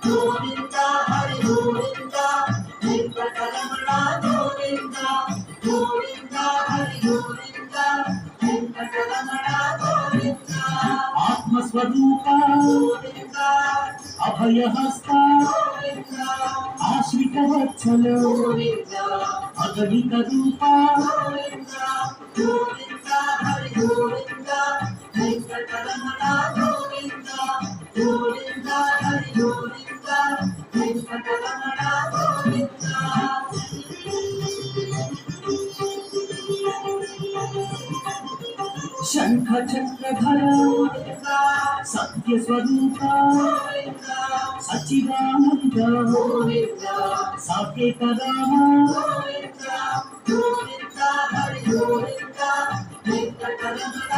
గోవింద హరి గోవింద వెంకటరమణ గోవింద గోవింద హరి గోవింద వెంకటరమణ గోవింద ఆత్మస్వరూప గోవింద అభయహస్త గోవింద ఆశ్రిత వత్సల గోవింద అగణిత రూప గోవింద గోవింద హరి గోవింద వెంకటరమణ గోవింద గోవింద హరి గోవింద వెంకటరమణ గోవింద శంఖ చక్రధర సత్య స్వరూప సచిదానంద సాకేత రామ గోవింద హరి గోవింద వెంకటరమణ